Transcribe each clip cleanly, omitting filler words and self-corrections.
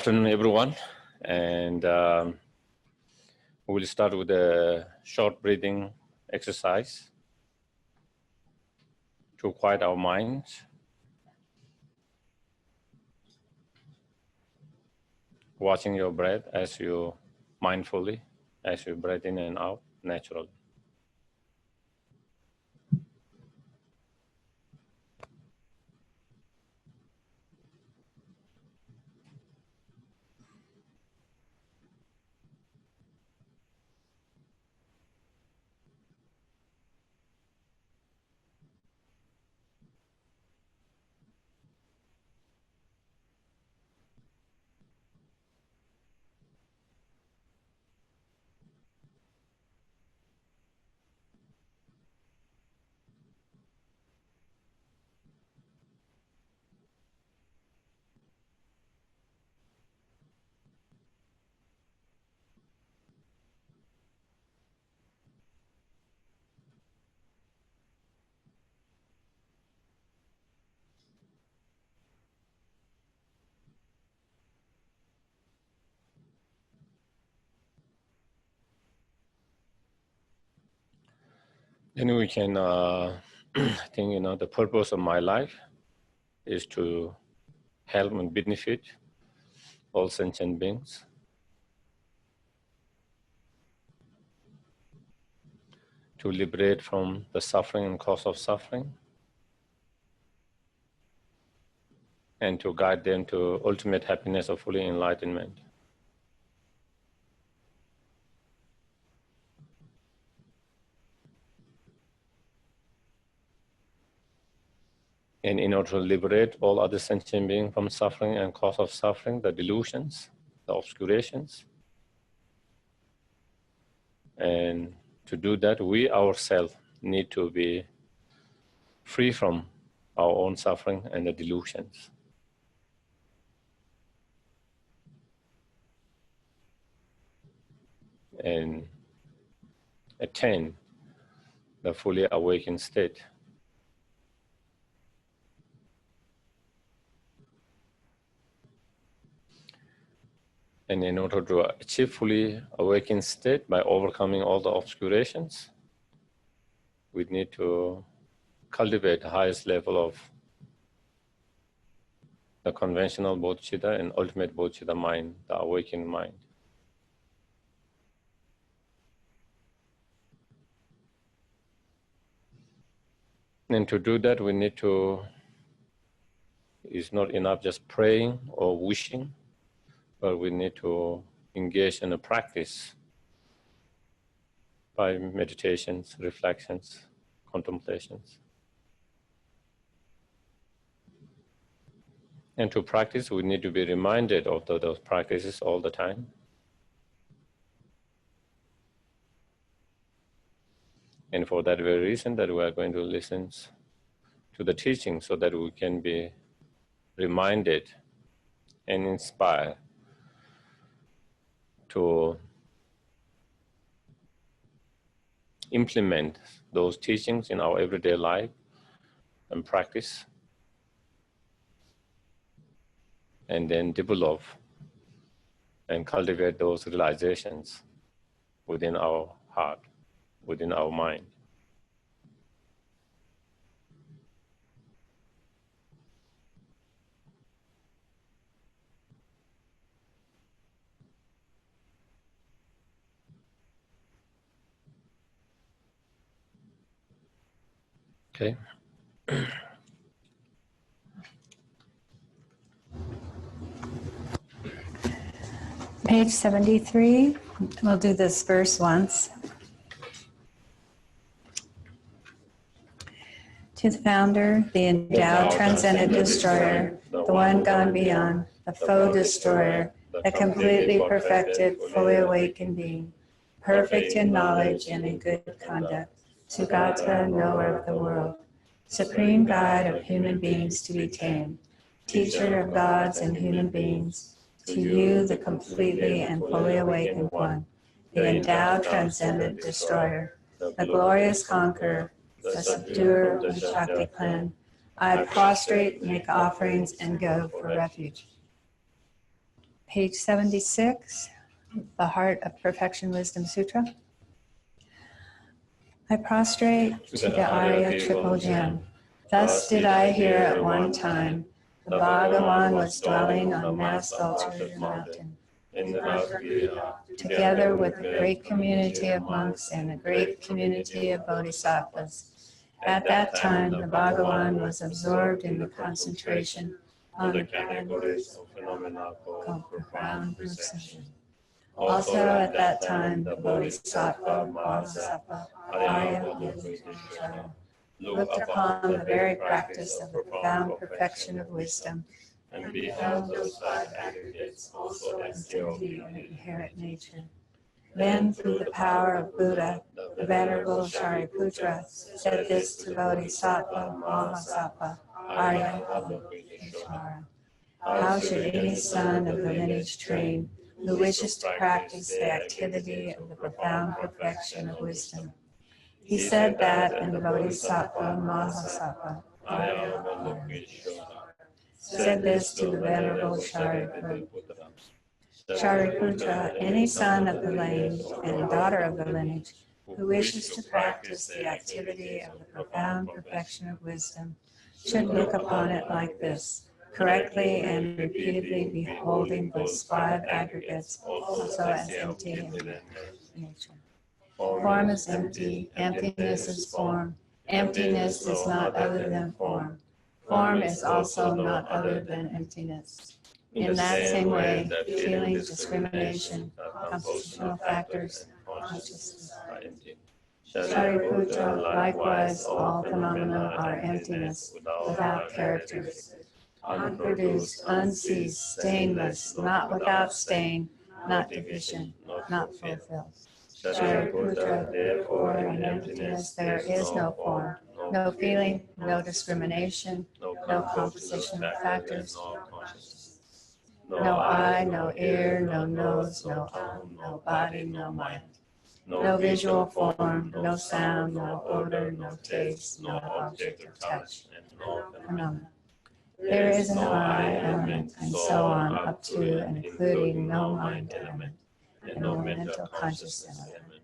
Afternoon, everyone, and we'll start with a short breathing exercise to quiet our minds. Watching your breath as you mindfully, as you breathe in and out naturally. Then we can think, the purpose of my life is to help and benefit all sentient beings. To liberate from the suffering and cause of suffering, and to guide them to ultimate happiness of fully enlightenment. And in order to liberate all other sentient beings from suffering and cause of suffering, the delusions, the obscurations, and to do that, we ourselves need to be free from our own suffering and the delusions. And attain the fully awakened state. And in order to achieve fully awakened state by overcoming all the obscurations, we need to cultivate the highest level of the conventional bodhicitta and ultimate bodhicitta mind, the awakened mind. And to do that, we need to, it's not enough just praying or wishing, but we need to engage in a practice by meditations, reflections, contemplations. And to practice, we need to be reminded of those practices all the time. And for that very reason that we are going to listen to the teaching so that we can be reminded and inspired to implement those teachings in our everyday life and practice, and then develop and cultivate those realizations within our heart, within our mind. Okay. Page 73, we'll do this verse once. To the founder, the endowed, transcendent destroyer, the one gone beyond, the foe destroyer, the completely perfected, fully awakened being, perfect in knowledge and in good conduct, Sugata, knower of the world, supreme guide of human beings to be tamed, teacher of gods and human beings, to you, the completely and fully awakened one, the endowed, transcendent destroyer, the glorious conqueror, the subduer of the Shakti clan, I prostrate, make offerings, and go for refuge. Page 76, the Heart of Perfection Wisdom Sutra. I prostrate to the Arya Triple Gem. Thus did I hear at one time. The Bhagavan was dwelling on Mass Altitude Mountain, together with a great community of monks and a great community of bodhisattvas. At that time, the Bhagavan was absorbed in the concentration on the categories of phenomena called profound perception. Also at that time, the Bodhisattva, Mahasapa, Arya, looked upon the very practice of the profound perfection of wisdom and beheld those five aggregates also as their inherent nature. Then, through the power of Buddha, the Venerable Shariputra said this to Bodhisattva, Mahasapa, Arya, Avalokiteshvara. How should any son of the lineage train who wishes to practice the activity of the profound perfection of wisdom? He said that, and the Bodhisattva Mahasapa said this to the Venerable Shariputra. Shariputra, any son of the lineage and daughter of the lineage who wishes to practice the activity of the profound perfection of wisdom should look upon it like this, correctly and repeatedly beholding those five aggregates also as empty in nature. Form is empty, emptiness is form. Emptiness is not other than form. Form is also not other than emptiness. In that same way, feeling, discrimination, compositional factors, and consciousness are empty. Shariputra, likewise, all phenomena are emptiness, without characters, unproduced, unceased, stainless, not without stain, not deficient, not fulfilled. Shariputra, therefore, in emptiness there is no form, no feeling, no discrimination, no composition of factors, no eye, no ear, no nose, no arm, no body, no mind. No visual form, no sound, no odor, no taste, no object of touch, and no phenomena. There is no I element, and so on up to and including no mind element, and no mental conscious element.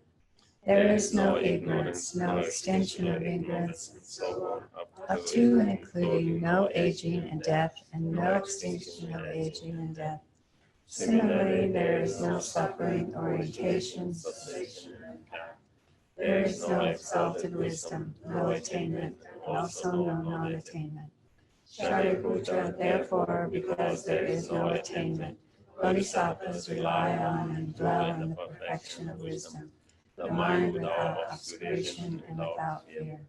There is no ignorance, no extension of ignorance, and so on up to and including no aging and death, and no extinction of aging and death. Similarly, there is no suffering, orientation, cessation, and path. There is no exalted wisdom, no attainment, and also no non-attainment. Shariputra, therefore, because there is no attainment, bodhisattvas rely on and dwell in the perfection of wisdom, the mind without obscuration and without fear.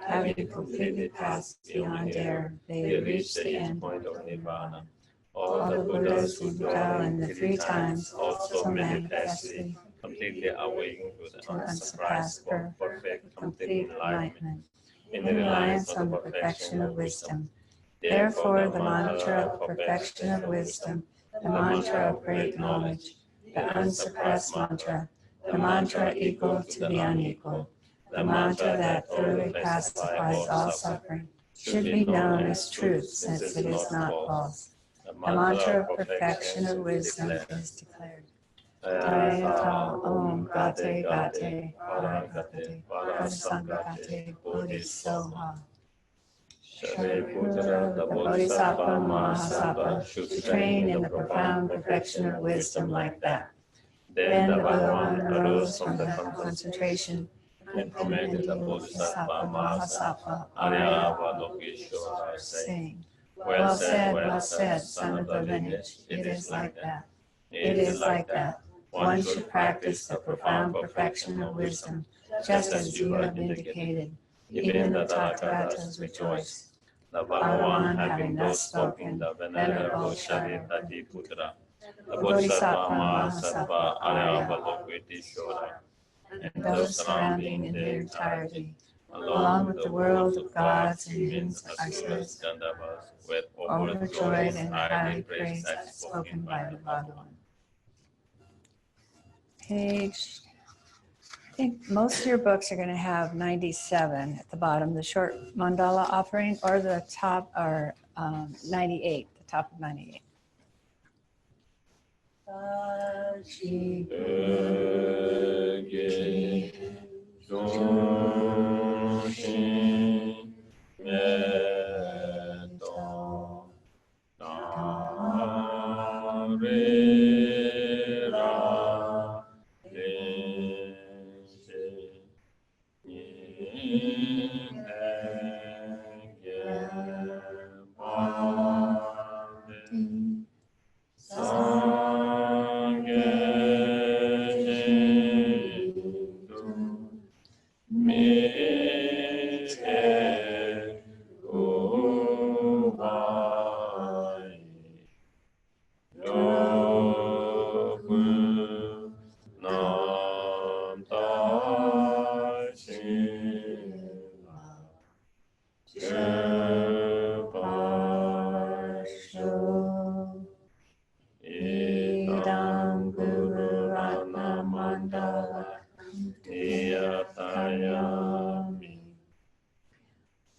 Having completely passed beyond error, they reach the end point of nirvana. All the Buddhas who dwell in the three times also manifestly completely awaken to unsurpassed, perfect, complete enlightenment, in reliance on the perfection of wisdom. Therefore, the mantra of perfection of wisdom, the mantra of great knowledge, the unsuppressed mantra, the mantra equal to the unequal, the mantra that thoroughly pacifies all suffering, should be known as truth, since it is not false. The mantra of perfection of wisdom is declared. Jayata Om Gate Gate Paragate Parasamgate Bodhisoha. Shariputra, the Bodhisattva Mahasapa, should train in the profound perfection of wisdom like that. Then the Bhagavan arose from the concentration and commanded the Bodhisattva Mahasapa, Arya Avalokiteshvara, saying, well said, son of the lineage, it is like that. It is like that. One should practice the profound perfection of wisdom, just as you have indicated. Even the Tathagatas rejoice. The Bhagavan, having thus spoken, the Venerable Shariputra, the Bodhisattva Mahasapa, Arya Avalokiteshvara, and those surrounding in their entirety, along with the world of gods and humans, asuras, were overjoyed and highly praised as spoken by the Bhagavan. Page, I think most of your books are going to have 97 at the bottom, the short mandala offering, or the top are 98, the top of 98.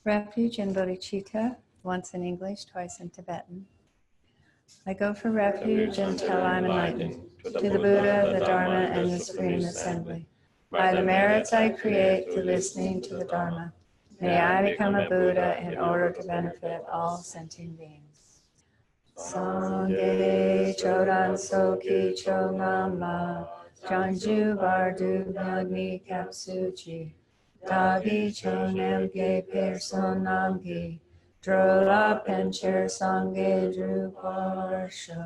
Refuge in bodhicitta, once in English, twice in Tibetan. I go for refuge until I'm enlightened, to the Buddha, the Dharma, and the Supreme Assembly. By the merits I create through listening to the Dharma, may I become a Buddha in order to benefit all sentient beings. Sangye chodan soki chonamla, janju bardu nagni kapsuchi, dagi chonamge personamgi, drola pencher sangye druparsho.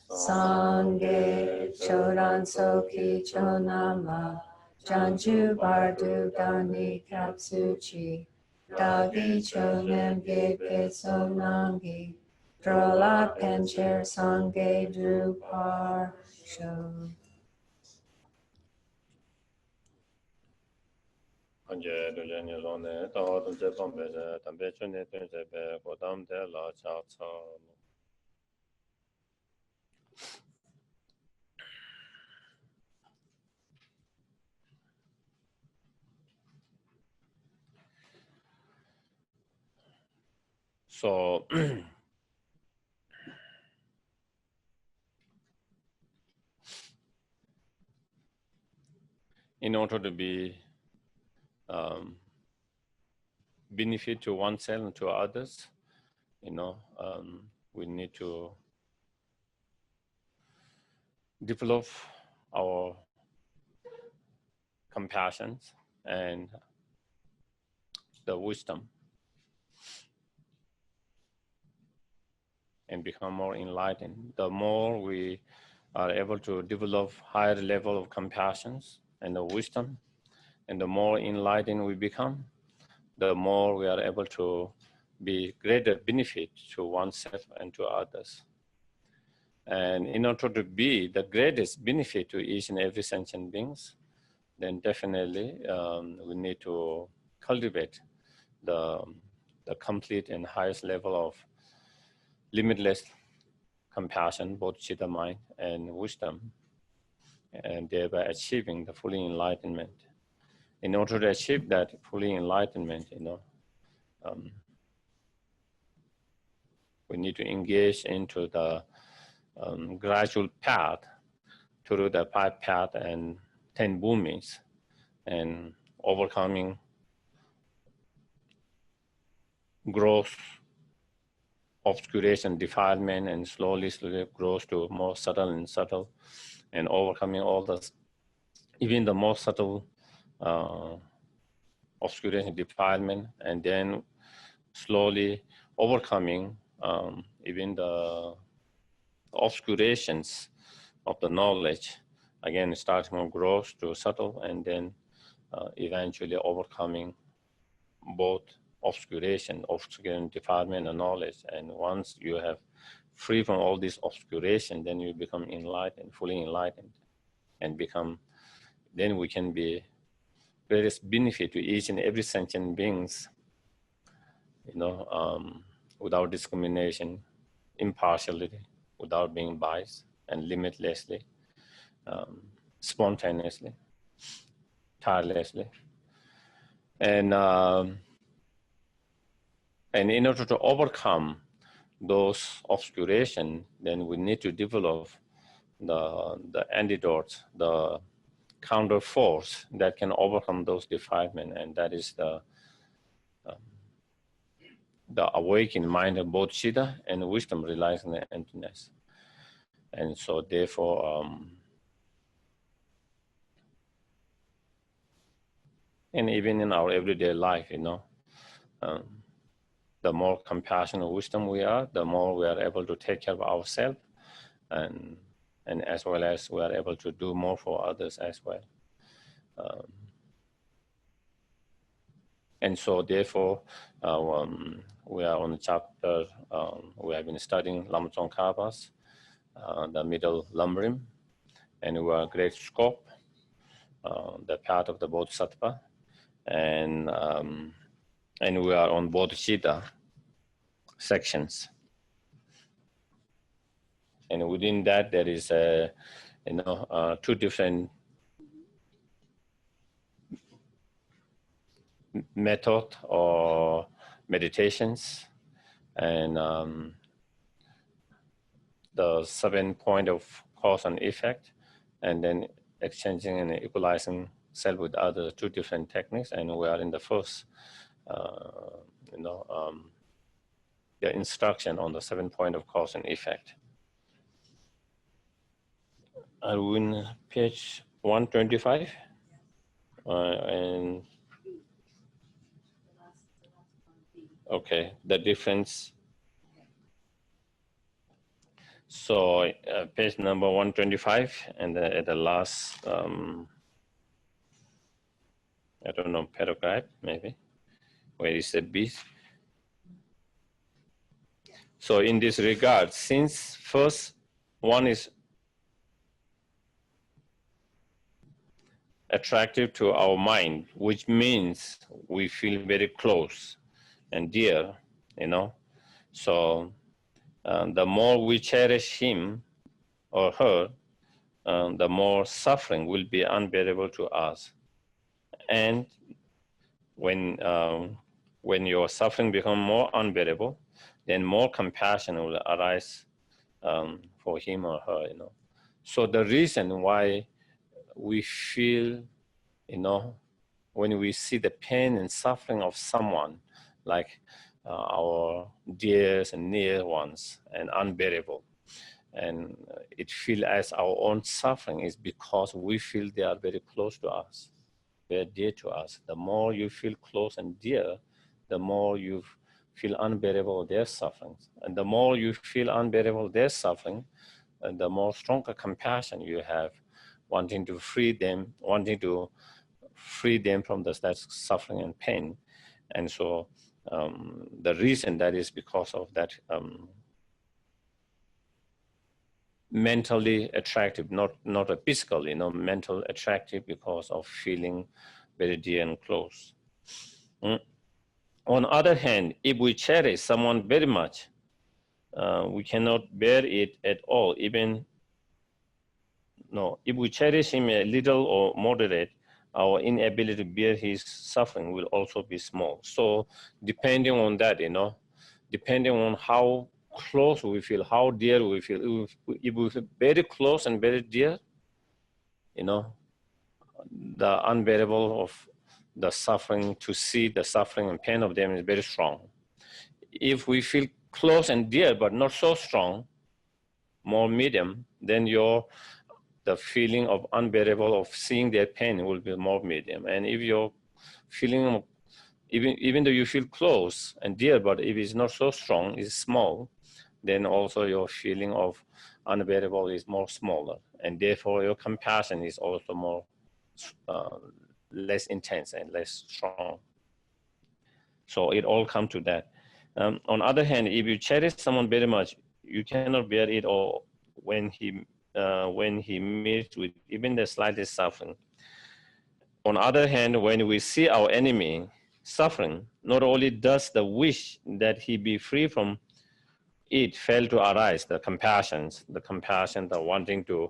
Sangye chodan soki chonamla, janju bardu gani kapsuchi, dagi chonamge personamgi, drola pencher sangye druparsho. Anje duje ni lone ta dum je pom be je tam be chun ne tun je be ko dam de la cha cha. So in order to be benefit to oneself and to others, we need to develop our compassion and the wisdom and become more enlightened. The more we are able to develop higher level of compassion and the wisdom, and the more enlightened we become, the more we are able to be greater benefit to oneself and to others. And in order to be the greatest benefit to each and every sentient beings, then definitely we need to cultivate the complete and highest level of limitless compassion, both bodhicitta mind and wisdom, and thereby achieving the fully enlightenment. In order to achieve that fully enlightenment, we need to engage into the gradual path through the 5 paths and 10 bhumis, and overcoming growth, obscuration, defilement, and slowly grows to more subtle and subtle, and overcoming all the, even the most subtle obscuration, defilement, and then slowly overcoming even the obscurations of the knowledge. Again, starting from gross to subtle, and then eventually overcoming both obscuration, defilement, and knowledge. And once you have free from all this obscuration, then you become enlightened, fully enlightened, and become, then we can be greatest benefit to each and every sentient beings, without discrimination, impartiality, without being biased, and limitlessly, spontaneously, tirelessly. And in order to overcome those obscuration, then we need to develop the antidote, the counter force that can overcome those defilements, and that is the awakened mind of bodhicitta, and wisdom relies on the emptiness. And so therefore, and even in our everyday life, the more compassionate wisdom we are, the more we are able to take care of ourselves, and as well as we are able to do more for others as well. And so therefore, we are on the chapter, we have been studying Lama Tsongkhapas, the middle Lam-Rim, and we are great scope, the path of the Bodhisattva, and we are on Bodhicitta sections. And within that, there is two different method or meditations, and the 7 point of cause and effect, and then exchanging and equalizing self with others, two different techniques. And we are in the first, the instruction on the 7 point of cause and effect. Are we in page 125? And okay, the difference. So page number 125, and at the last, I don't know, paragraph maybe, where is the beat. So in this regard, since first one is attractive to our mind, which means we feel very close and dear, so the more we cherish him or her, the more suffering will be unbearable to us. And when your suffering becomes more unbearable, then more compassion will arise for him or her, So the reason why we feel, when we see the pain and suffering of someone, like our dears and near ones, and unbearable, and it feels as our own suffering, is because we feel they are very close to us, very dear to us. The more you feel close and dear, the more you feel unbearable their sufferings. And the more you feel unbearable their suffering, and the more stronger compassion you have, wanting to free them from that suffering and pain. And so the reason that is because of that mentally attractive, not a physical, mental attractive, because of feeling very dear and close. On the other hand, if we cherish someone very much, we cannot bear it at all. If we cherish him a little or moderate, our inability to bear his suffering will also be small. So depending on that, depending on how close we feel, how dear we feel, if we feel very close and very dear, the unbearable of the suffering, to see the suffering and pain of them is very strong. If we feel close and dear but not so strong, more medium, then the feeling of unbearable of seeing their pain will be more medium. And if you're feeling, even though you feel close and dear, but if it's not so strong, it's small, then also your feeling of unbearable is more smaller, and therefore your compassion is also more less intense and less strong. So it all comes to that. On the other hand, if you cherish someone very much, you cannot bear it all when he meets with even the slightest suffering. On the other hand, when we see our enemy suffering, not only does the wish that he be free from it fail to arise, the compassion, the wanting to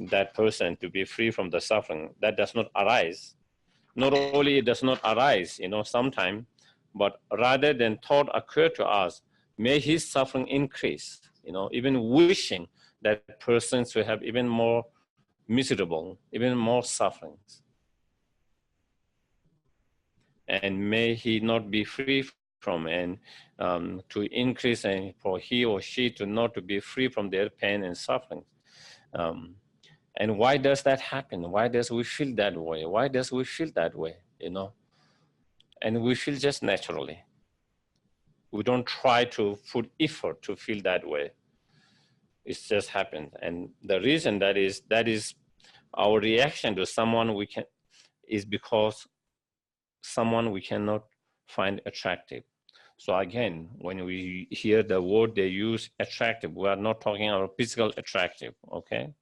that person to be free from the suffering, that does not arise. Not only it does not arise, sometime, but rather than thought occur to us, may his suffering increase, even wishing that person to have even more miserable, even more sufferings. And may he not be free from, and to increase, and for he or she to not to be free from their pain and suffering. And why does that happen? Why does we feel that way? Why does we feel that way, you know? And we feel just naturally. We don't try to put effort to feel that way. It just happens. And the reason that is our reaction to someone is because someone we cannot find attractive. So again, when we hear the word they use, attractive, we are not talking about physical attractive, okay?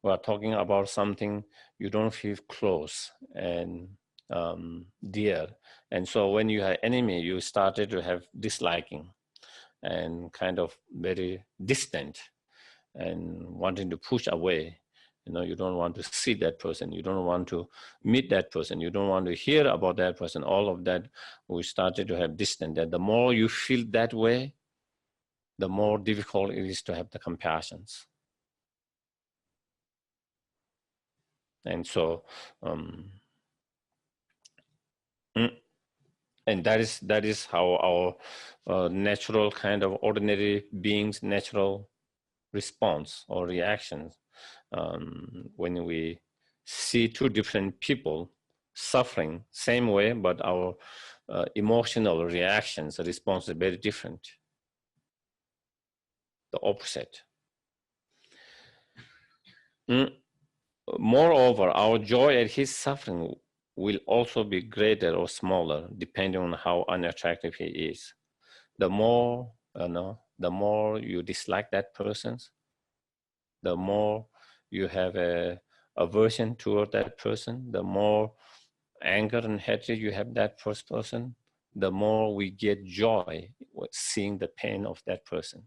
We are talking about something you don't feel close and dear. And so when you have enemy, you started to have disliking and kind of very distant and wanting to push away. You know, you don't want to see that person. You don't want to meet that person. You don't want to hear about that person. All of that, we started to have distance. That the more you feel that way, the more difficult it is to have the compassions. And so, and that is how our natural kind of ordinary beings' natural response or reactions. When we see two different people suffering same way, but our emotional reactions, response is very different, the opposite. Moreover, our joy at his suffering will also be greater or smaller depending on how unattractive he is. The more the more you dislike that person, the more you have a aversion toward that person, the more anger and hatred you have that first person, the more we get joy with seeing the pain of that person.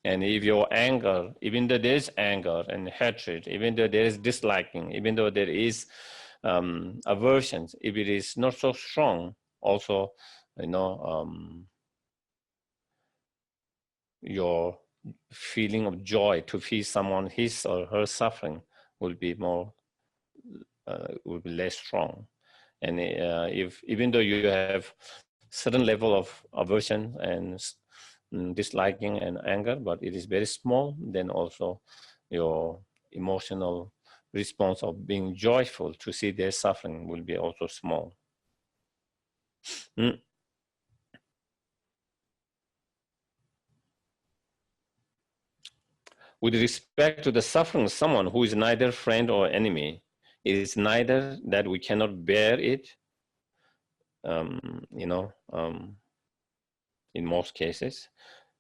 And if your anger, even though there is anger and hatred, even though there is disliking, even though there is aversion, if it is not so strong, also, your feeling of joy to feel someone his or her suffering will be less strong. And if even though you have certain level of aversion and disliking and anger, but it is very small, then also your emotional response of being joyful to see their suffering will be also small. With respect to the suffering of someone who is neither friend or enemy, it is neither that we cannot bear it, in most cases,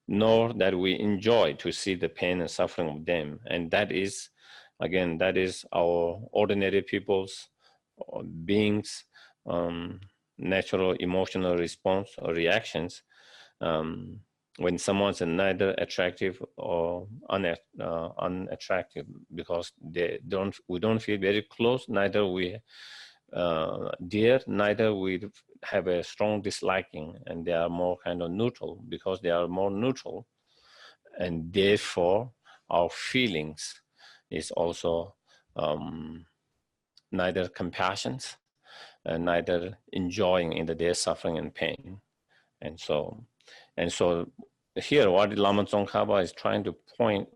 nor that we enjoy to see the pain and suffering of them. And that is, again, that is our ordinary people's beings' natural emotional response or reactions when someone's neither attractive or unattractive, because we don't feel very close, neither we dear, neither we have a strong disliking, and they are more kind of neutral. Because they are more neutral, and therefore our feelings is also neither compassion and neither enjoying in their suffering and pain. And so here what Lama Tsongkhapa is trying to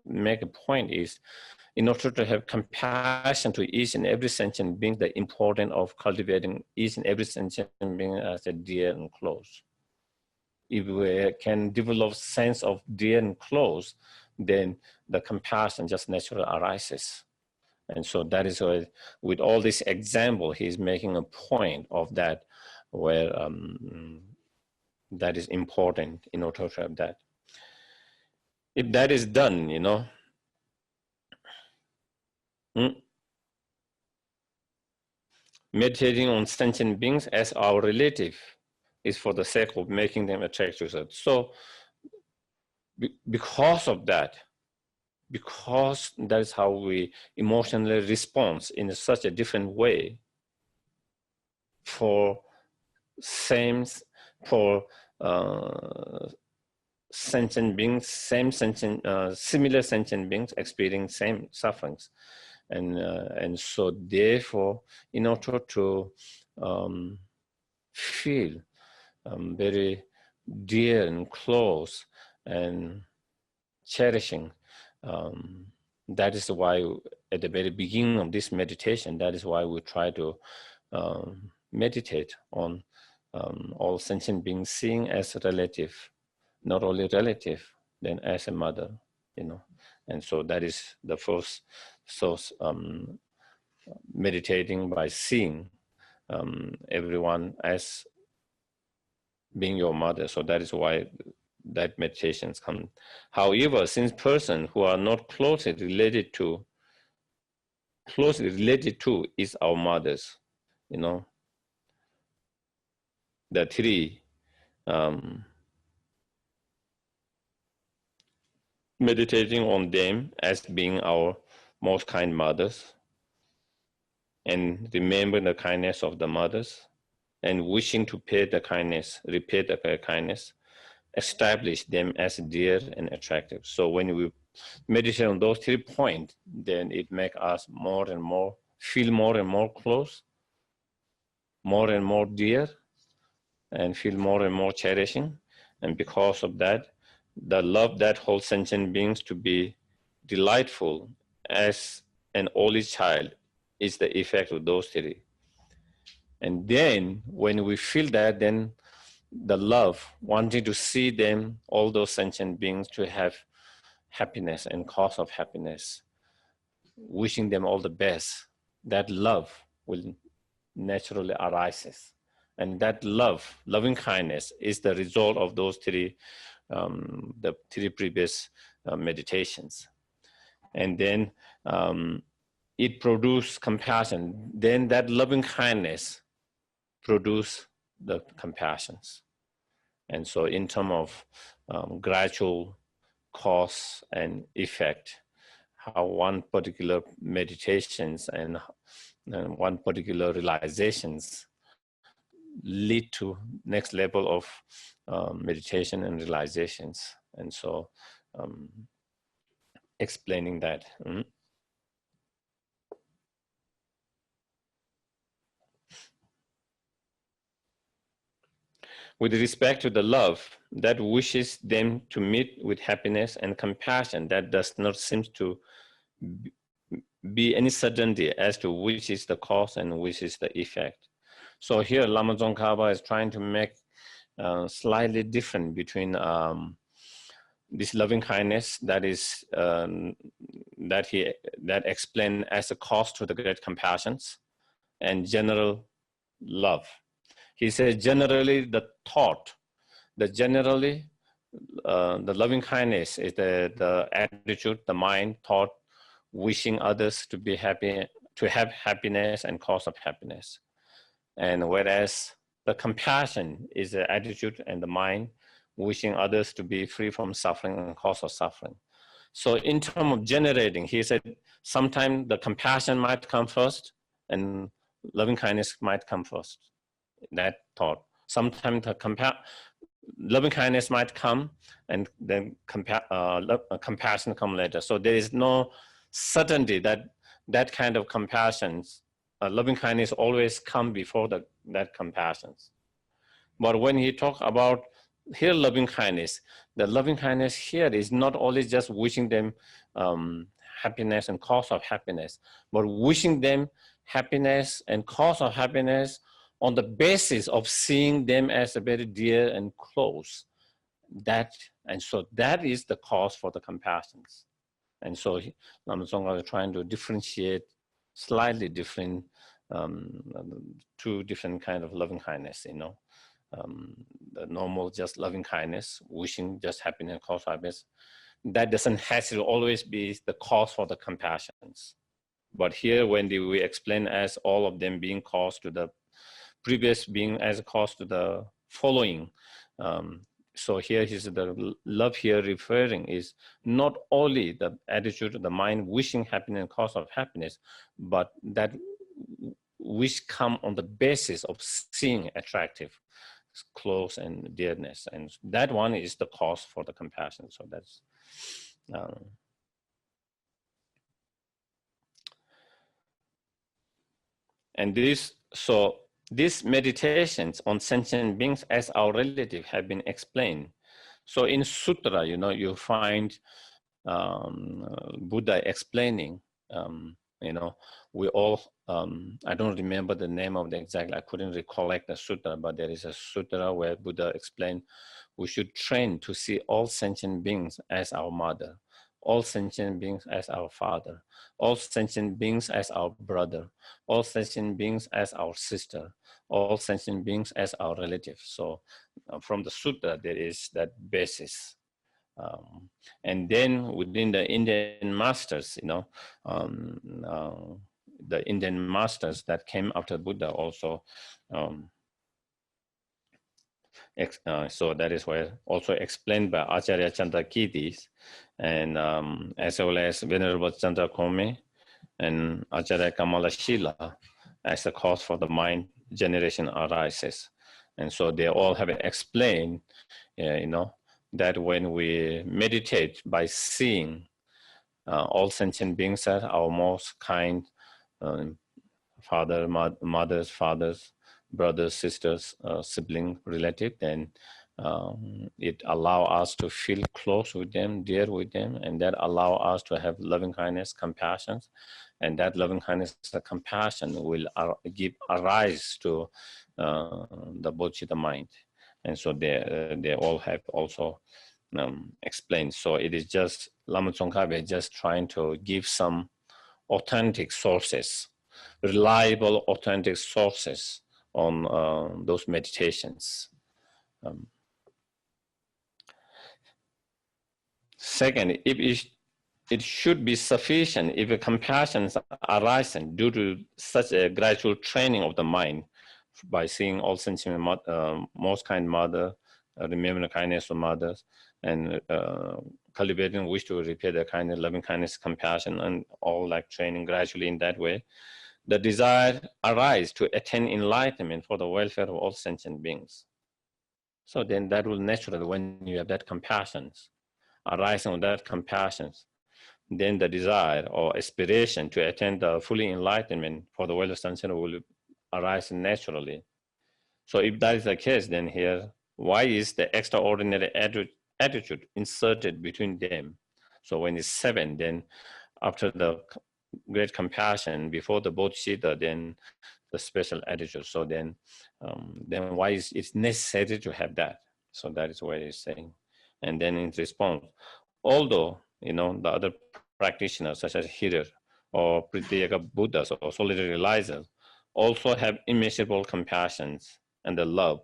make a point is, in order to have compassion to each and every sentient being, the importance of cultivating each and every sentient being as a dear and close. If we can develop sense of dear and close, then the compassion just naturally arises. And so that is why, with all this example, he's making a point of that, where that is important in order to have that. If that is done, meditating on sentient beings as our relative is for the sake of making them attractive to us. So because of that, because that is how we emotionally respond in such a different way for same for sentient beings, similar sentient beings experiencing same sufferings, and so therefore, in order to feel very dear and close and cherishing, that is why at the very beginning of this meditation, that is why we try to meditate on all sentient beings, seeing as a relative, not only relative, then as a mother, and so that is the first source, meditating by seeing everyone as being your mother. So that is why that meditations come. However, since persons who are not closely related to is our mothers, the three meditating on them as being our most kind mothers, and remember the kindness of the mothers, and wishing to pay the kindness, repay the kindness, establish them as dear and attractive. So when we meditate on those 3 points, then it makes us feel more and more close, more and more dear, and feel more and more cherishing. And because of that, the love that holds sentient beings to be delightful as an only child is the effect of those 3. And then when we feel that, then the love, wanting to see them, all those sentient beings, to have happiness and cause of happiness, wishing them all the best, that love will naturally arises. And that loving kindness is the result of those 3, the 3 previous meditations. And then it produces compassion. Then that loving kindness produce the compassions. And so in terms of gradual cause and effect, how one particular meditations and one particular realizations lead to next level of meditation and realizations. And so explaining that. With respect to the love that wishes them to meet with happiness and compassion, that does not seem to be any certainty as to which is the cause and which is the effect. So here Lama Tsongkhapa is trying to make slightly different between this loving kindness that is that explained as a cause to the great compassions, and general love. He says generally the loving kindness is the attitude, the mind, thought, wishing others to be happy, to have happiness and cause of happiness. And whereas the compassion is the attitude and the mind, wishing others to be free from suffering and cause of suffering. So in terms of generating, he said sometimes the compassion might come first and loving kindness might come first. That thought. Sometimes the loving kindness might come and then compassion come later. So there is no certainty that that kind of compassion, loving kindness always come before that compassion. But when he talk about here loving kindness, the loving kindness here is not only just wishing them happiness and cause of happiness, but wishing them happiness and cause of happiness on the basis of seeing them as a very dear and close. And so that is the cause for the compassions. And so Lama Tsongkhapa is trying to differentiate slightly different, 2 different kind of loving kindness, the normal just loving kindness, wishing just happiness and cause of happiness. That doesn't have to always be the cause for the compassions. But here when we explain as all of them being caused to the previous being as a cause to the following. So here is the love here referring is not only the attitude of the mind wishing happiness and cause of happiness, but that wish come on the basis of seeing attractive. close and dearness, and that one is the cause for the compassion. So that's and these meditations on sentient beings as our relative have been explained. So in sutra, you find Buddha explaining, we all, I don't remember the name of the exact, I couldn't recollect the sutra, but there is a sutra where Buddha explained we should train to see all sentient beings as our mother, all sentient beings as our father, all sentient beings as our brother, all sentient beings as our sister, all sentient beings as our relative. So from the sutra, there is that basis. And then within the Indian masters, the Indian masters that came after Buddha also, so that is where also explained by Acharya Chandrakirtis, and as well as Venerable Chandra Kome and Acharya Kamala Shila, as the cause for the mind generation arises. And so they all have explained, that when we meditate by seeing all sentient beings as our most kind mothers, fathers, brothers, sisters, sibling, relative, then it allows us to feel close with them, dear with them, and that allows us to have loving kindness, compassion, and that loving kindness and compassion will give arise to the bodhicitta mind. And so they all have also explained. So it is just Lama Tsongkhapa just trying to give some authentic sources, reliable authentic sources on those meditations. Second, if it should be sufficient if a compassion arises due to such a gradual training of the mind by seeing all sentient most kind mother, remembering the kindness of mothers, and cultivating wish to repay the kindness, loving kindness, compassion, and all like training gradually in that way, the desire arises to attain enlightenment for the welfare of all sentient beings. So then that will naturally, when you have that compassion, arising of that compassion, then the desire or aspiration to attain the fully enlightenment for the welfare of sentient will arise naturally. So if that is the case, then here, why is the extraordinary attitude inserted between them? So when it's 7, then after the great compassion, before the bodhicitta, then the special attitude. So then why is it necessary to have that? So that is what he's saying. And then in response, although, the other practitioners such as Hirir or Prityaga Buddhas or solitary realizers also have immeasurable compassions and the love,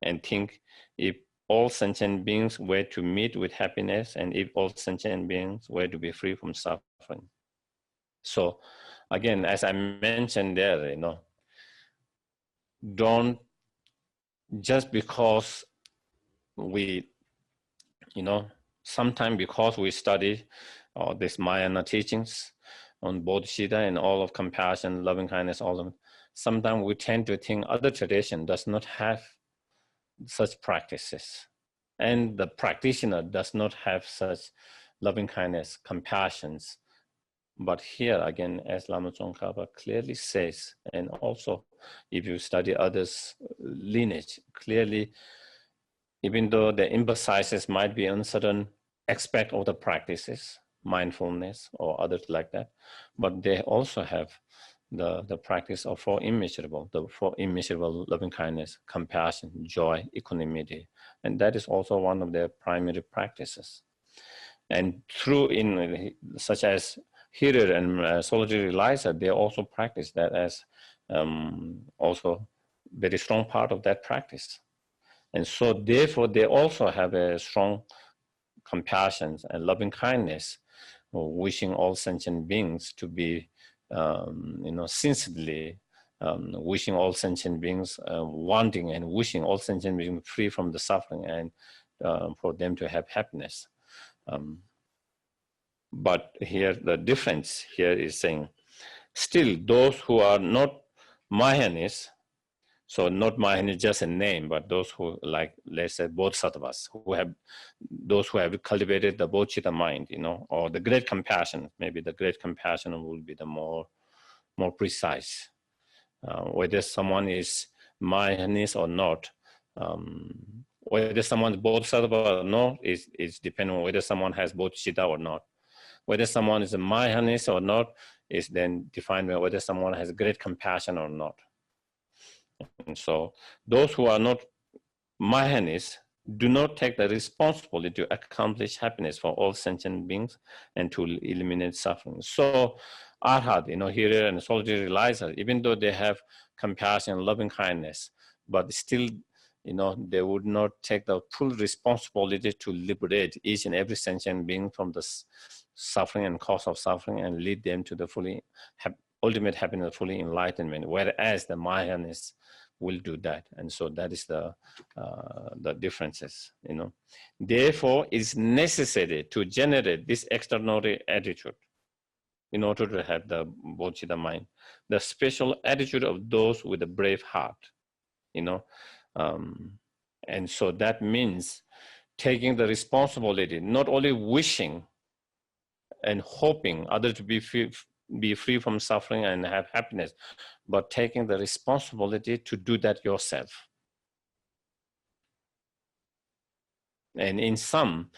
and think if all sentient beings were to meet with happiness and if all sentient beings were to be free from suffering. So again, as I mentioned there, don't just because we, sometimes because we study this Mahayana teachings on bodhicitta and all of compassion, loving kindness, all of them, sometimes we tend to think other tradition does not have such practices, and the practitioner does not have such loving kindness, compassions. But here again, as Lama Tsongkhapa clearly says, and also if you study others' lineage, clearly, even though the emphasis might be on certain aspect of the practices, mindfulness or others like that, but they also have the practice of the four immeasurable loving kindness, compassion, joy, equanimity, and that is also one of their primary practices. And through such as Hirir and solitary realizer, they also practice that as also very strong part of that practice. And so therefore they also have a strong compassion and loving kindness, wishing all sentient beings to be sincerely wishing all sentient beings, wanting and wishing all sentient beings free from the suffering and for them to have happiness. But here the difference here is saying, still those who are not Mahayanists So not Mahayana is just a name, but those who, like, let's say bodhisattvas, those who have cultivated the bodhicitta mind, or the great compassion. Maybe the great compassion will be the more precise. Whether someone is Mahayanist or not, whether someone is bodhisattva or not is depending on whether someone has bodhicitta or not. Whether someone is a Mahayanist or not is then defined by whether someone has great compassion or not. And so those who are not Mahayanists do not take the responsibility to accomplish happiness for all sentient beings and to eliminate suffering. So Arhat, here and solitary realizer, even though they have compassion and loving kindness, but still, they would not take the full responsibility to liberate each and every sentient being from the suffering and cause of suffering and lead them to the ultimate happiness, fully enlightenment, whereas the Mahayanists will do that. And so that is the differences, Therefore, it's necessary to generate this extraordinary attitude in order to have the bodhicitta mind, the special attitude of those with a brave heart, and so that means taking the responsibility, not only wishing and hoping others to be free from suffering and have happiness, but taking the responsibility to do that yourself. And in some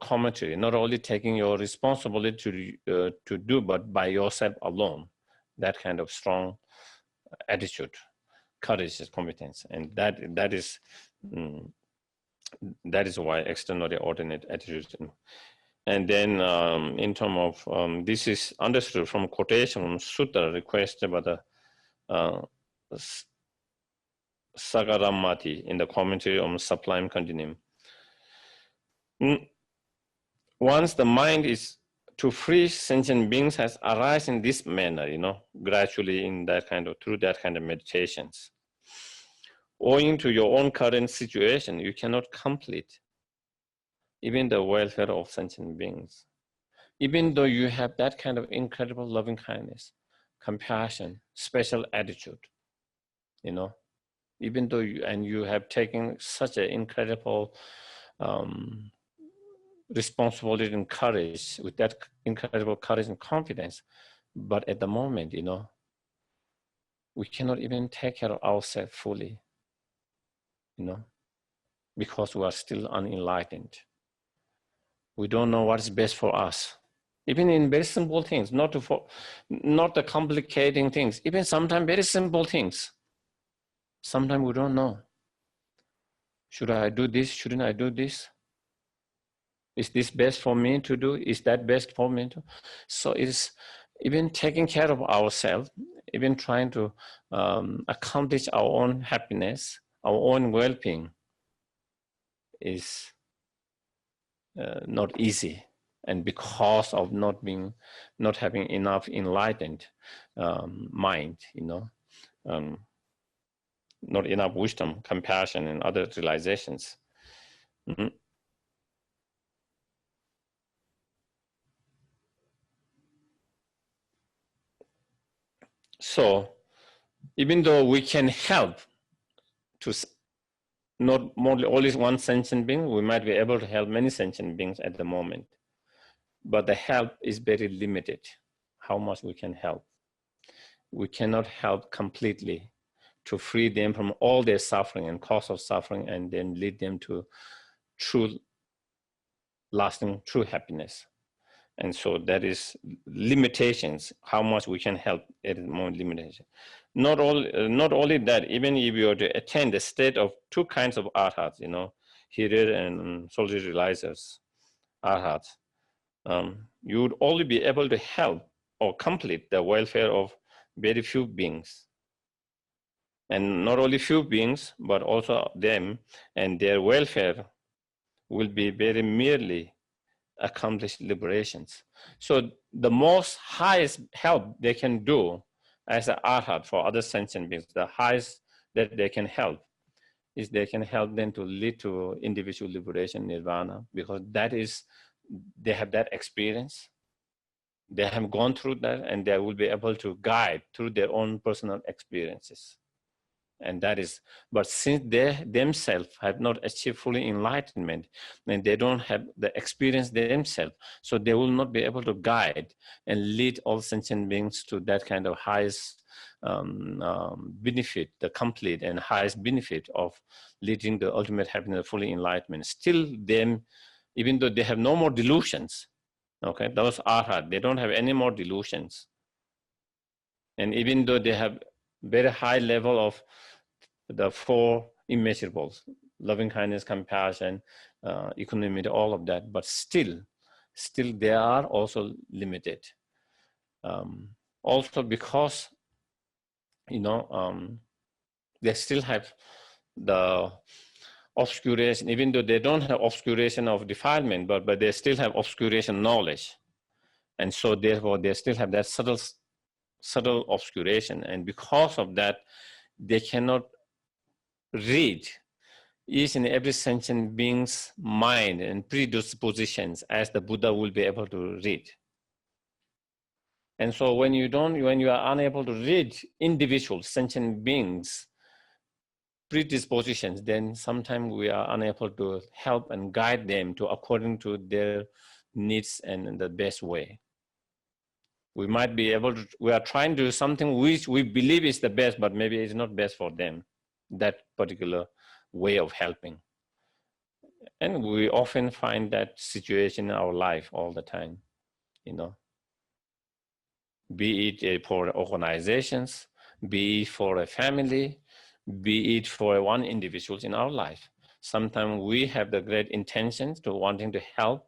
commentary, not only taking your responsibility to do, but by yourself alone, that kind of strong attitude, courage, competence, and that is why extraordinary ordinate attitude. And then in terms of, this is understood from quotation from Sutta requested by the Sagaramati in the commentary on Sublime Continuum. Once the mind is to free sentient beings has arisen in this manner, gradually through that kind of meditations. Owing to your own current situation, you cannot complete even the welfare of sentient beings. Even though you have that kind of incredible loving kindness, compassion, special attitude, even though you have taken such an incredible responsibility and courage, with that incredible courage and confidence, but at the moment, we cannot even take care of ourselves fully, because we are still unenlightened. We don't know what is best for us. Even in very simple things, not the complicating things, even sometimes very simple things. Sometimes we don't know. Should I do this? Shouldn't I do this? Is this best for me to do? Is that best for me to? So it's even taking care of ourselves, even trying to accomplish our own happiness, our own well-being is not easy. And because of not having enough enlightened mind, not enough wisdom, compassion, and other realizations. Mm-hmm. So, even though we can help to not more only one sentient being, we might be able to help many sentient beings at the moment, but the help is very limited. How much we can help? We cannot help completely to free them from all their suffering and cause of suffering, and then lead them to true, lasting, true happiness. And so that is limitations, how much we can help, it is more limitation. Not only that, even if you were to attain the state of two kinds of arhats, Hirir and solitary realizers, arhats, you would only be able to help or complete the welfare of very few beings. And not only few beings, but also them, and their welfare will be very merely accomplished liberations. So the most highest help they can do as an arhat for other sentient beings, the highest that they can help is they can help them to lead to individual liberation, nirvana, because that is, they have that experience. They have gone through that, and they will be able to guide through their own personal experiences. And that is, but since they themselves have not achieved fully enlightenment, and they don't have the experience themselves, so they will not be able to guide and lead all sentient beings to that kind of highest benefit, the complete and highest benefit of leading the ultimate happiness, fully enlightenment. Still, them, even though they have no more delusions, okay, those arhat, they don't have any more delusions, and even though they have very high level of the four immeasurables, loving kindness, compassion, equanimity, all of that, but still they are also limited. Also because, they still have the obscuration, even though they don't have obscuration of defilement, but they still have obscuration knowledge. And so therefore they still have that subtle obscuration. And because of that, they cannot read each and every sentient being's mind and predispositions as the Buddha will be able to read. And so when you are unable to read individual sentient beings' predispositions, then sometimes we are unable to help and guide them to according to their needs and in the best way. We might be able to, we are trying to do something which we believe is the best, but maybe it's not best for them, that particular way of helping. And we often find that situation in our life all the time, be it for organizations, be it for a family, be it for one individual in our life. Sometimes we have the great intentions to wanting to help.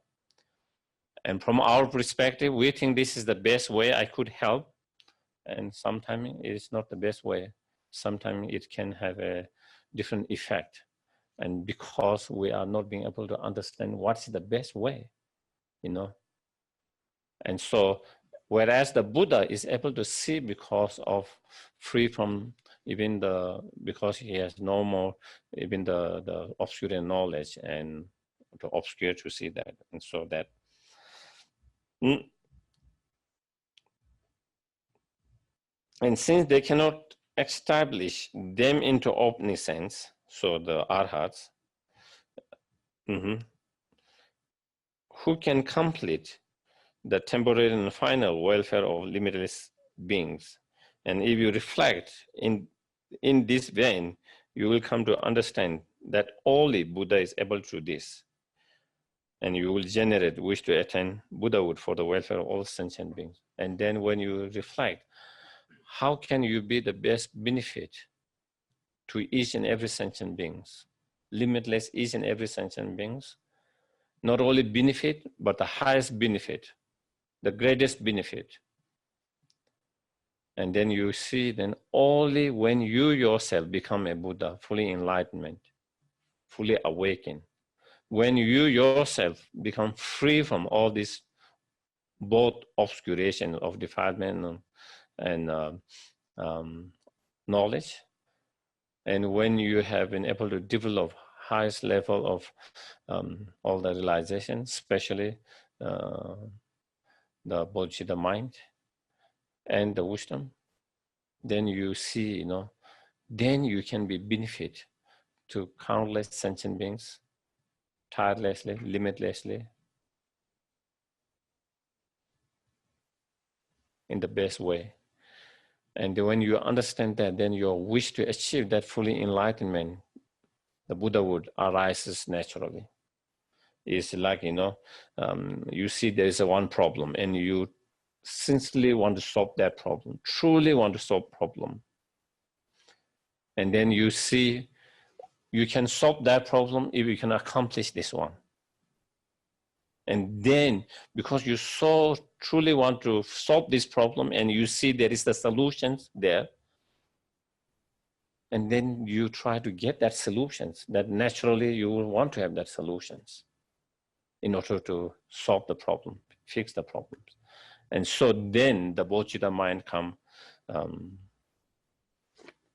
And from our perspective, we think this is the best way I could help. And sometimes it is not the best way. Sometimes it can have a different effect. And because we are not being able to understand what's the best way, And so, whereas the Buddha is able to see because of free from even because he has no more even the obscure knowledge and to obscure to see that. And so that and since they cannot establish them into omniscience, so the arhats, who can complete the temporary and final welfare of limitless beings. And if you reflect in this vein, you will come to understand that only Buddha is able to do this. And you will generate wish to attain Buddhahood for the welfare of all sentient beings. And then when you reflect, how can you be the best benefit to each and every sentient beings, limitless each and every sentient beings? Not only benefit, but the highest benefit, the greatest benefit. And then you see, then only when you yourself become a Buddha, fully enlightenment, fully awakened, when you yourself become free from all this both obscuration of defilement and knowledge, and when you have been able to develop highest level of all the realization, especially the Bodhicitta mind and the wisdom, then you see, then you can be benefit to countless sentient beings, tirelessly, limitlessly, in the best way. And when you understand that, then your wish to achieve that fully enlightenment, the Buddhahood, arises naturally. It's like, you see there is one problem and you sincerely want to solve that problem, truly want to solve problem. And then you see you can solve that problem if you can accomplish this one. And then because you so truly want to solve this problem and you see there is the solutions there, and then you try to get that solutions, that naturally you will want to have that solutions in order to solve the problem, fix the problems. And so then the Bodhicitta mind come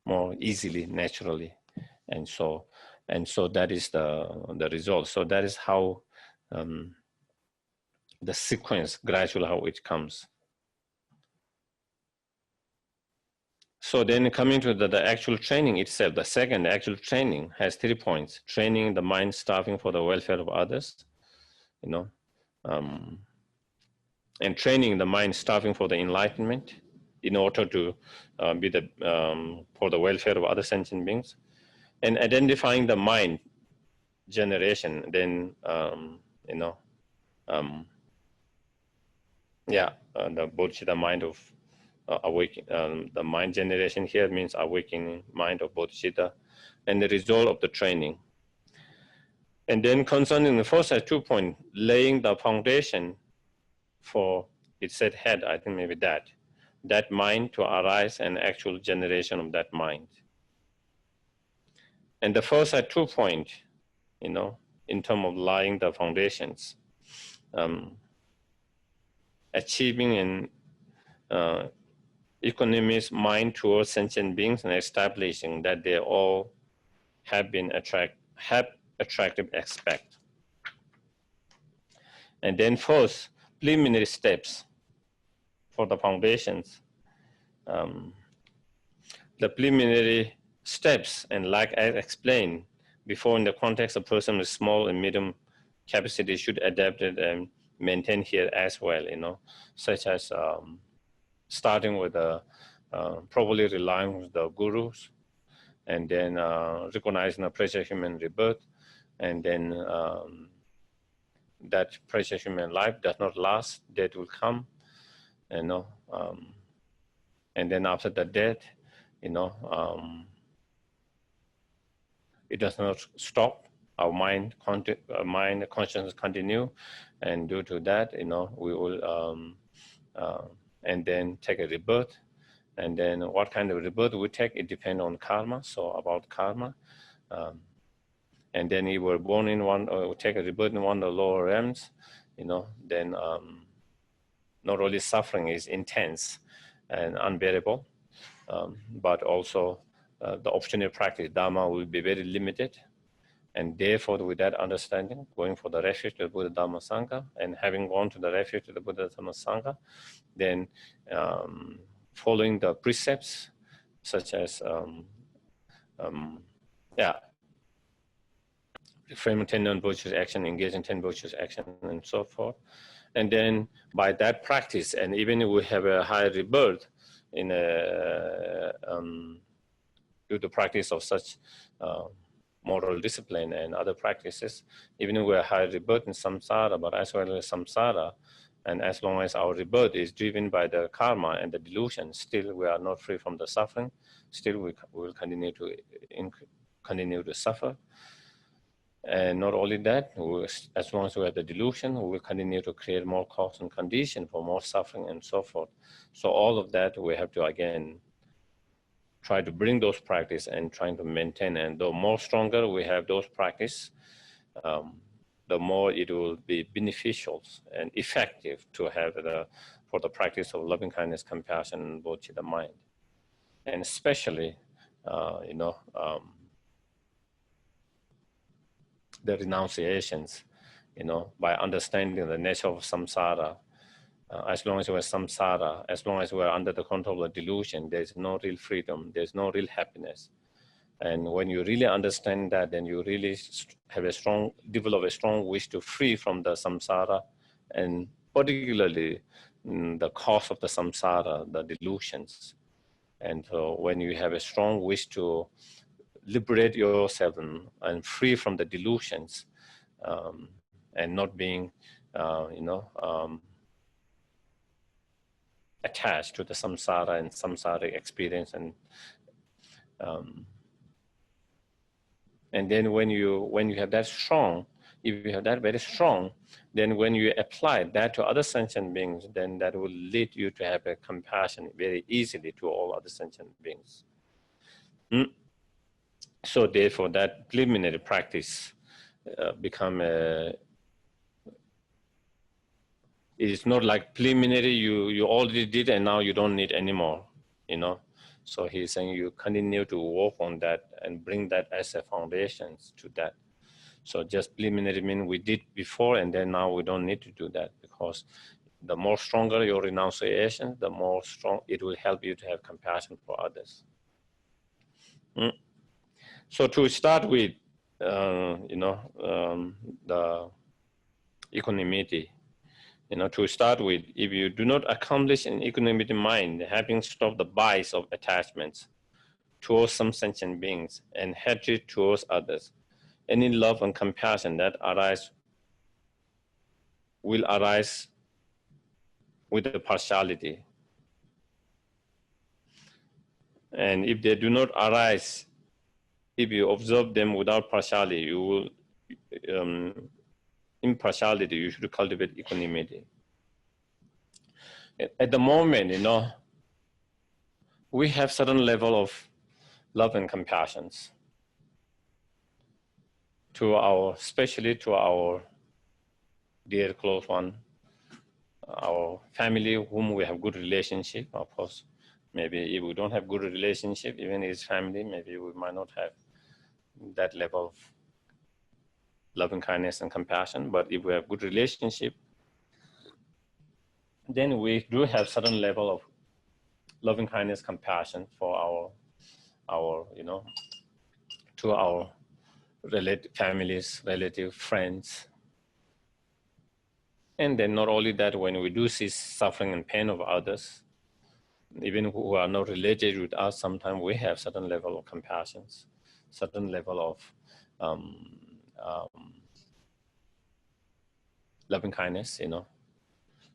more easily, naturally. And so that is the result. So that is how the sequence, gradually how it comes. So then coming to the actual training itself, the second actual training has 3 points. Training the mind starving for the welfare of others, and training the mind starving for the enlightenment in order to be for the welfare of other sentient beings, and identifying the mind generation, then the bodhicitta mind of awakening. The mind generation here means awakening mind of bodhicitta, and the result of the training. And then concerning the first 2 points, laying the foundation for, it said head, I think maybe that mind to arise and actual generation of that mind. And the first 2 points, in terms of laying the foundations, achieving an equanimous mind towards sentient beings and establishing that they all have attractive aspect. And then first, preliminary steps for the foundations. The preliminary steps, and like I explained before, in the context of person with small and medium capacity should adapt it and maintain here as well, such as starting with probably relying on the gurus, and then recognizing the precious human rebirth, and then that precious human life does not last, death will come, and then after the death, it does not stop. Our mind consciousness continue, and due to that, we will and then take a rebirth. And then what kind of rebirth we take, it depends on karma. So about karma, and then you were born in one, or take a rebirth in one of the lower realms, then not only suffering is intense and unbearable, but also the opportunity practice dharma will be very limited. And therefore, with that understanding, going for the refuge to the Buddha Dhamma Sangha, and having gone to the refuge to the Buddha Dhamma Sangha, then following the precepts, such as refraining 10 non-virtuous action, engaging 10 virtuous action, and so forth. And then by that practice, and even if we have a high rebirth in due to practice of such moral discipline and other practices, even if we are high rebirth in samsara, but as well as samsara, and as long as our rebirth is driven by the karma and the delusion, still we are not free from the suffering. Still we will continue to suffer. And not only that, as long as we have the delusion, we will continue to create more cause and condition for more suffering and so forth. So all of that we have to again try to bring those practice and trying to maintain. And the more stronger we have those practice, the more it will be beneficial and effective to have for the practice of loving kindness, compassion, and bodhicitta mind. And especially, the renunciations, by understanding the nature of samsara. As long as we're samsara, as long as we're under the control of delusion, there's no real freedom, there's no real happiness. And when you really understand that, then you really develop a strong wish to free from the samsara, and particularly the cause of the samsara, the delusions. And so when you have a strong wish to liberate yourself and free from the delusions, and not being, attached to the samsara and samsaric experience, and then when you have that strong, if you have that very strong, then when you apply that to other sentient beings, then that will lead you to have a compassion very easily to all other sentient beings. So therefore, that preliminary practice become it is not like preliminary, you already did and now you don't need anymore, So he's saying you continue to work on that and bring that as a foundation to that. So just preliminary means we did before and then now we don't need to do that, because the more stronger your renunciation, the more strong it will help you to have compassion for others. So to start with, the equanimity, to start with, if you do not accomplish an equanimity mind, having stopped the bias of attachments towards some sentient beings and hatred towards others, any love and compassion that will arise with the partiality. And if they do not arise, if you observe them without partiality, you will, impartiality, you should cultivate equanimity. At the moment, we have certain level of love and compassions especially to our dear close one, our family whom we have good relationship. Of course, maybe if we don't have good relationship, even his family, maybe we might not have that level of loving kindness and compassion. But if we have good relationship, then we do have certain level of loving kindness, compassion for our to our families, relatives, friends. And then not only that, when we do see suffering and pain of others, even who are not related with us, sometimes we have certain level of compassion, certain level of loving kindness,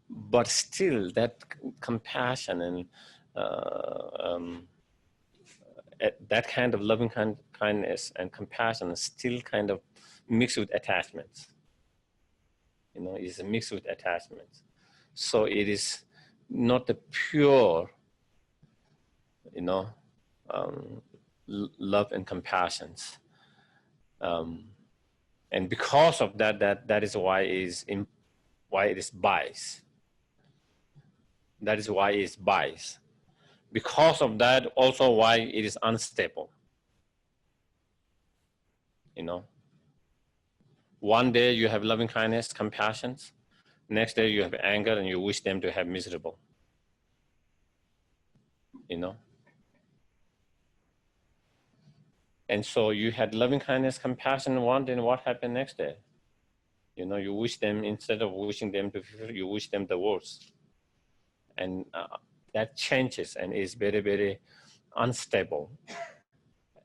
But still, that compassion and that kind of loving kindness and compassion is still kind of mixed with attachments. Is mixed with attachments. So it is not the pure, love and compassions. And because of that is why it is bias. That is why it's bias. Because of that, also why it is unstable. One day you have loving kindness, compassion. Next day you have anger and you wish them to have miserable. And so you had loving kindness, compassion one day, and what happened next day? You wish them, instead of wishing them to feel, you wish them the worst. And that changes and is very, very unstable.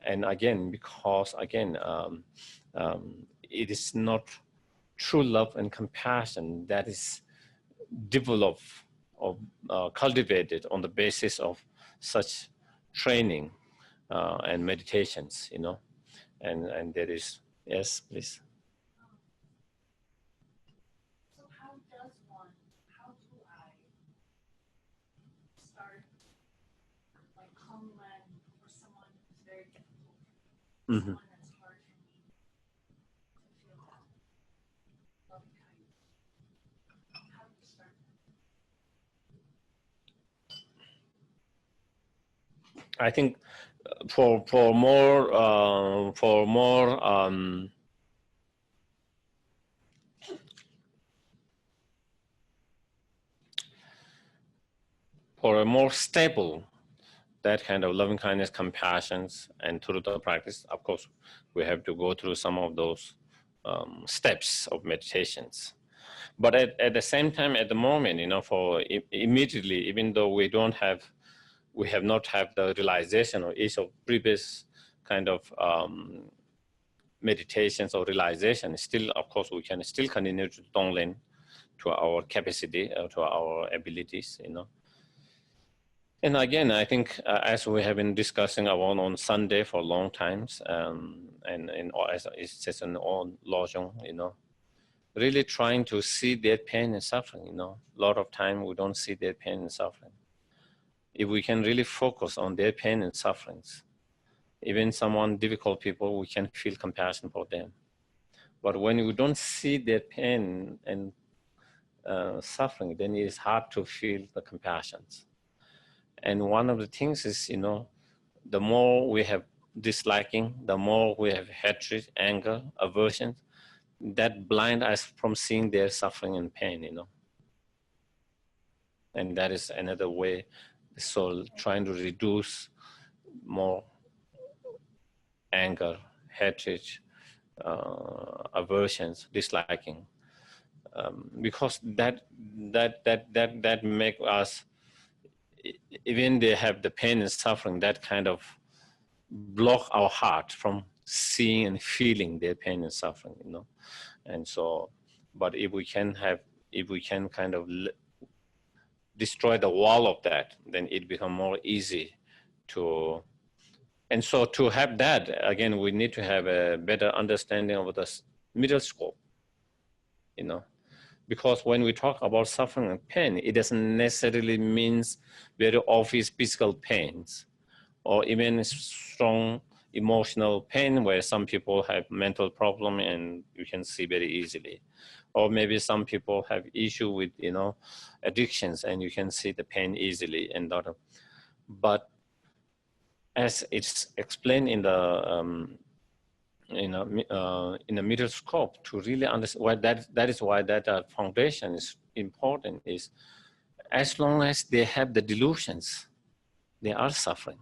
And again, because it is not true love and compassion that is developed or cultivated on the basis of such training and meditations, and there is, yes, please. So how do I start like calming for someone who's very difficult, someone that's hard for me to feel that loving kindness? How do you start that? I think for more for a more stable, that kind of loving kindness, compassion, and through the practice, of course, we have to go through some of those steps of meditations. But at the same time, at the moment, for immediately, even though we have not have the realization of each of previous kind of meditations or realization, still, of course, we can still continue to tonglen to our capacity, to our abilities, And again, I think as we have been discussing on Sunday for long times, and as it's just an own lojong, really trying to see their pain and suffering, A lot of time we don't see their pain and suffering. If we can really focus on their pain and sufferings, even someone difficult people, we can feel compassion for them. But when we don't see their pain and suffering, then it is hard to feel the compassions. And one of the things is, the more we have disliking, the more we have hatred, anger, aversion, that blind us from seeing their suffering and pain, And that is another way the soul trying to reduce more anger, hatred, aversions, disliking, because that make us, even they have the pain and suffering, that kind of block our heart from seeing and feeling their pain and suffering, you know. And so, but if we can kind of destroy the wall of that, then it become more easy to. And so to have that, again, we need to have a better understanding of the middle scope, you know, because when we talk about suffering and pain, it doesn't necessarily means very obvious physical pains, or even strong emotional pain where some people have mental problem and you can see very easily. Or maybe some people have issue with, you know, addictions and you can see the pain easily. And that, but as it's explained in the in the middle scope, to really understand why that is why that foundation is important, is as long as they have the delusions, they are suffering,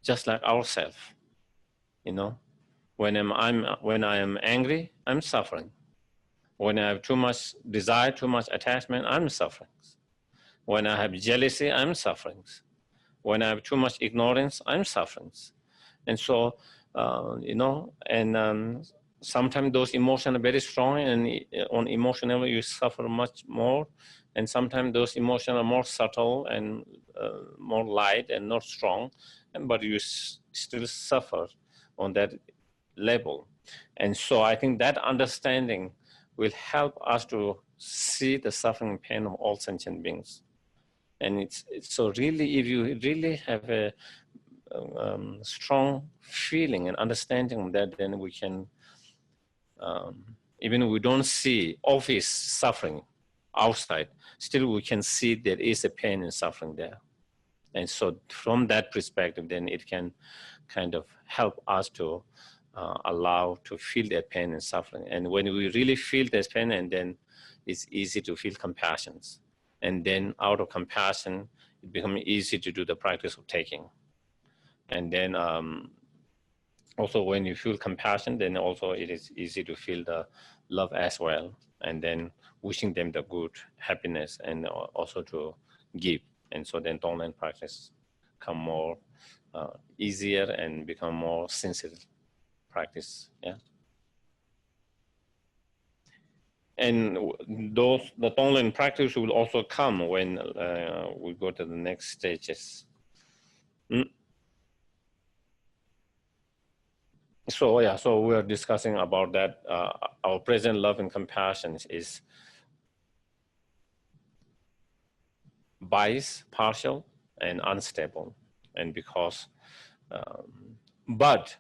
just like ourselves, you know. When I am angry, I'm suffering. When I have too much desire, too much attachment, I'm suffering. When I have jealousy, I'm suffering. When I have too much ignorance, I'm suffering. And so, you know, and sometimes those emotions are very strong, and on emotional level you suffer much more. And sometimes those emotions are more subtle and more light and not strong, but you still suffer on that level. And so I think that understanding will help us to see the suffering and pain of all sentient beings. And it's so really, if you really have a strong feeling and understanding of that, then we can, even if we don't see obvious suffering outside, still we can see there is a pain and suffering there. And so from that perspective, then it can kind of help us to allow to feel that pain and suffering. And when we really feel that pain, and then it's easy to feel compassion. And then out of compassion, it becomes easy to do the practice of taking. And then also when you feel compassion, then also it is easy to feel the love as well. And then wishing them the good, happiness, and also to give. And so then Tonglen practice come more easier and become more sincere practice, yeah. And the Tonglen practice will also come when we go to the next stages. So yeah, so we are discussing about that. Our present love and compassion is biased, partial, and unstable. And because, but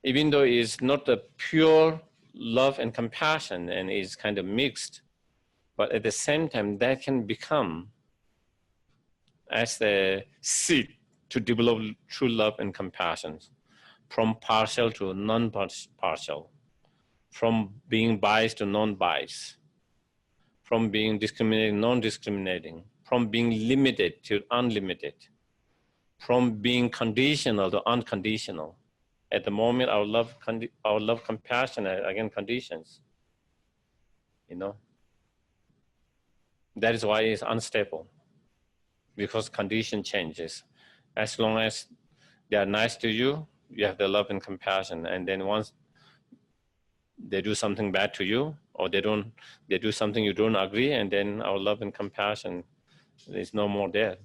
even though it's not the pure love and compassion and is kind of mixed, but at the same time that can become as the seed to develop true love and compassion, from partial to non-partial, from being biased to non-biased, from being discriminating, non-discriminating, from being limited to unlimited, from being conditional to unconditional. At the moment, our love, compassion, again, conditions, you know. That is why it's unstable, because condition changes. As long as they are nice to you, you have the love and compassion. And then once they do something bad to you, or they do something you don't agree, and then our love and compassion is no more there.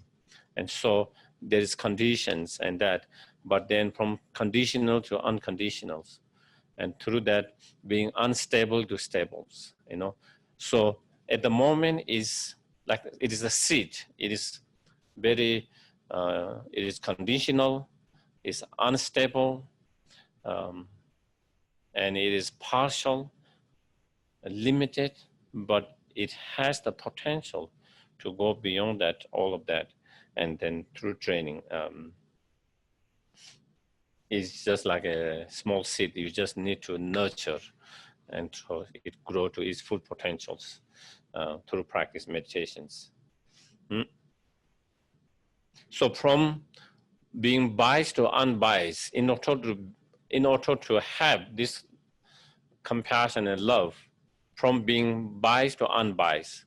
And so there is conditions and that, but then from conditional to unconditionals, and through that being unstable to stables, you know. So at the moment is like, it is a seed. It is very, it is conditional, it's unstable, and it is partial, limited, but it has the potential to go beyond that, all of that. And then through training, it's just like a small seed. You just need to nurture and so it grow to its full potentials. through practice meditations. So from being biased to unbiased, in order to have this compassion and love, from being biased to unbiased,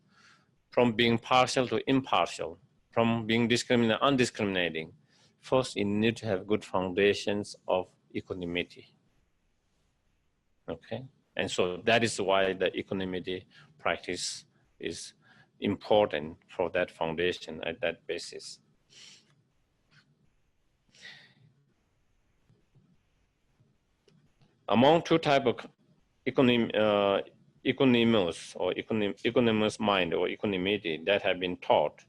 from being partial to impartial, from being discriminating to undiscriminating, first you need to have good foundations of equanimity. Okay, and so that is why the equanimity practice is important for that foundation at that basis. Among two types of equanimous or equanimous mind or equanimity that have been taught,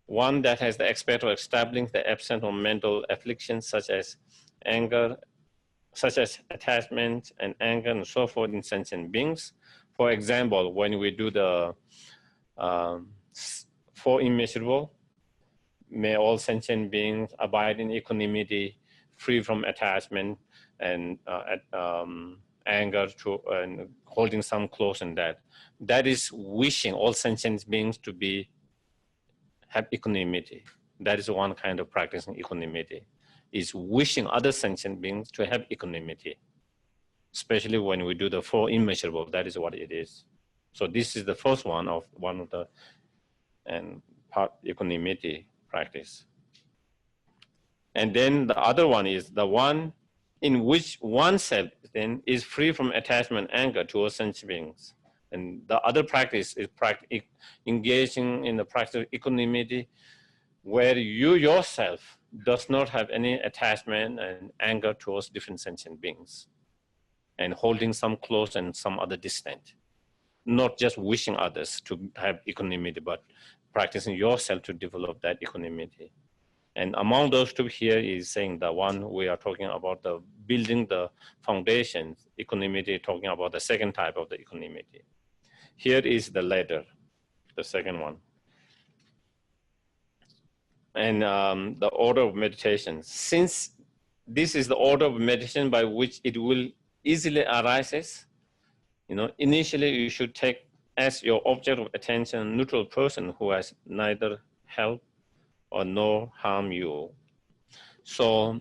one that has the aspect of establishing the absence of mental afflictions such as anger, such as attachment and anger and so forth in sentient beings. For example, when we do the four immeasurable, may all sentient beings abide in equanimity, free from attachment and anger to and holding some close in that. That is wishing all sentient beings to have equanimity. That is one kind of practicing equanimity, is wishing other sentient beings to have equanimity. Especially when we do the four immeasurable, that is what it is. So this is the first one of the part equanimity practice. And then the other one is the one in which oneself then is free from attachment, anger towards sentient beings. And the other practice is engaging in the practice of equanimity, where you yourself does not have any attachment and anger towards different sentient beings, and holding some close and some other distant. Not just wishing others to have equanimity, but practicing yourself to develop that equanimity. And among those two here is saying the one we are talking about, the building the foundation, equanimity, talking about the second type of the equanimity. Here is the latter, the second one. And the order of meditation. Since this is the order of meditation by which it will easily arises, initially you should take as your object of attention a neutral person who has neither help or nor harm you. So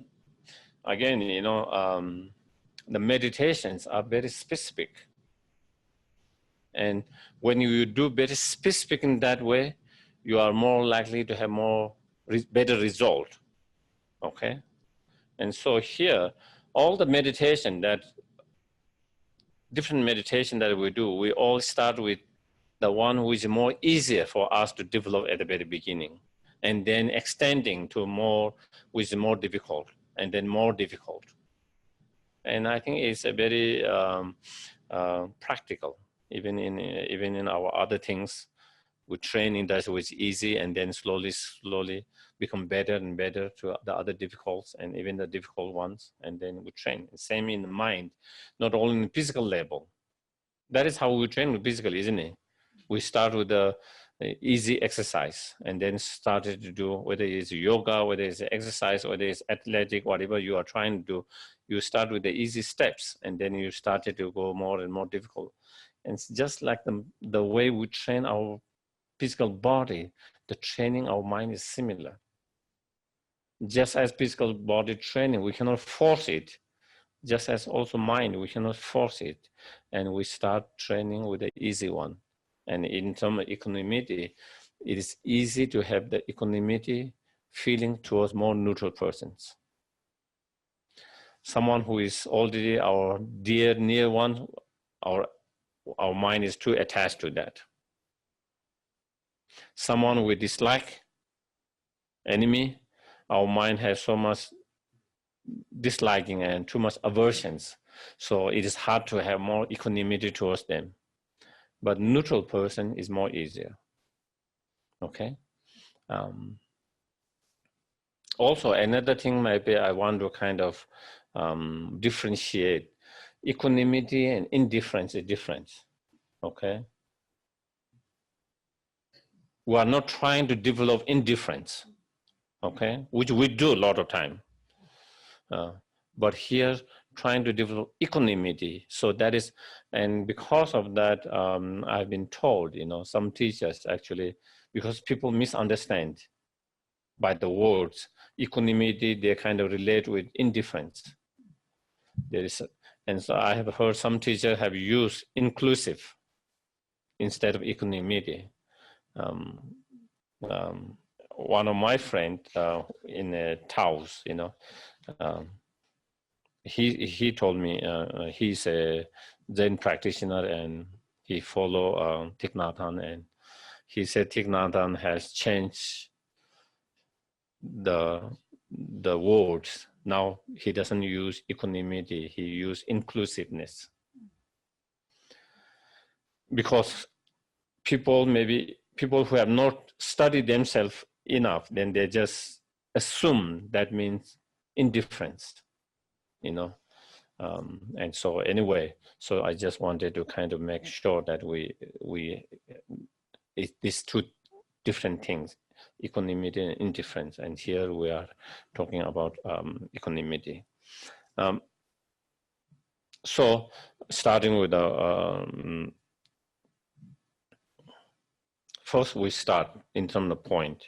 again, the meditations are very specific. And when you do very specific in that way, you are more likely to have better result, okay? And so here, all the different meditation that we do, we all start with the one which is more easier for us to develop at the very beginning, and then extending to more, which is more difficult, and then more difficult. And I think it's a very practical, even in our other things. We train in that which is easy, and then slowly become better and better to the other difficult and even the difficult ones, and then we train. Same in the mind, not only in the physical level. That is how we train physically, isn't it? We start with the easy exercise, and then started to do, whether it's yoga, whether it's exercise, whether it's athletic, whatever you are trying to do, you start with the easy steps, and then you started to go more and more difficult. And it's just like the way we train our physical body, the training our mind is similar. Just as physical body training, we cannot force it. Just as also mind, we cannot force it. And we start training with the easy one. And in terms of equanimity, it is easy to have the equanimity feeling towards more neutral persons. Someone who is already our dear, near one, our mind is too attached to that. Someone we dislike, enemy, our mind has so much disliking and too much aversions. So it is hard to have more equanimity towards them. But neutral person is more easier, okay? Also, another thing maybe I want to kind of differentiate. Equanimity and indifference is different, okay? We are not trying to develop indifference, okay? Which we do a lot of time. But here, trying to develop equanimity. So that is, and because of that, I've been told, some teachers actually, because people misunderstand by the words equanimity, they kind of relate with indifference. And so I have heard some teachers have used inclusive instead of equanimity. One of my friends in Taos, he told me he's a Zen practitioner and he follow Thich Nhat Hanh, and he said Thich Nhat Hanh has changed the words. Now he doesn't use equanimity, he uses inclusiveness. Because people who have not studied themselves enough, then they just assume that means indifference, and so anyway, so I just wanted to kind of make sure that these two different things, equanimity and indifference, and here we are talking about equanimity. So starting with first we start in terms of point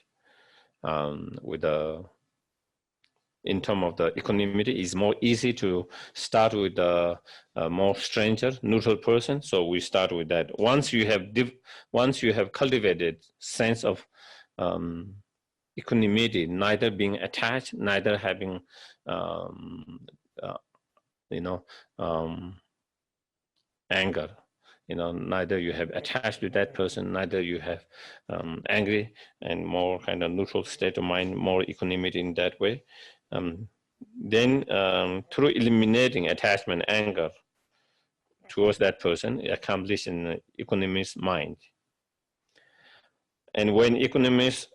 in terms of the equanimity. Is more easy to start with the more stranger, neutral person. So we start with that. Once you have cultivated sense of equanimity, neither being attached, neither having anger. Neither you have attached to that person, neither you have angry, and more kind of neutral state of mind, more equanimity in that way. Then through eliminating attachment, anger towards that person, accomplish an equanimous mind. And when equanimous,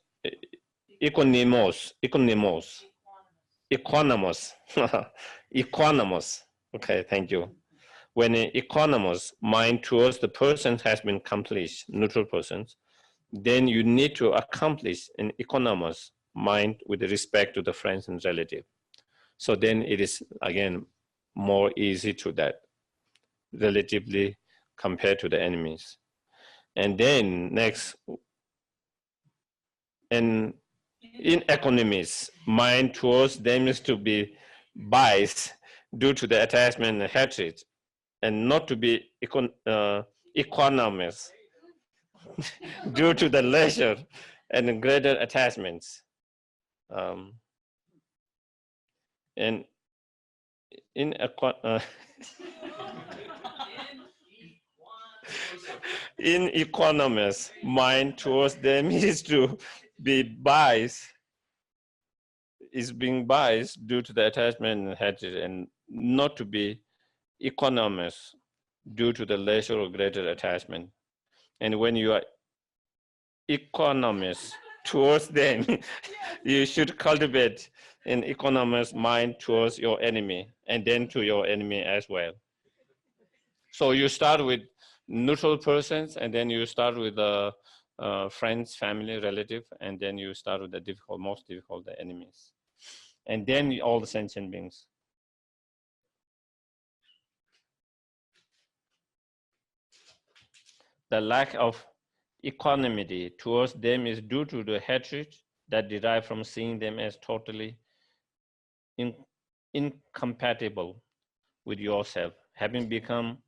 okay, thank you. When an equanimous mind towards the person has been accomplished, neutral persons, then you need to accomplish an equanimous mind with respect to the friends and relatives. So then it is, again, more easy to that, relatively compared to the enemies. And then next, an inequanimous mind towards them is to be biased due to the attachment and hatred, and not to be equanimous due to the leisure and greater attachments. And inequanimous mind towards them is to be biased, is being biased due to the attachment and hatred, and not to be equanimous due to the leisure or greater attachment. And when you are equanimous towards them, you should cultivate an equanimous mind towards your enemy, and then to your enemy as well. So you start with neutral persons, and then you start with friends, family, relative, and then you start with the most difficult, the enemies. And then all the sentient beings. The lack of equanimity towards them is due to the hatred that derive from seeing them as totally incompatible with yourself. Having become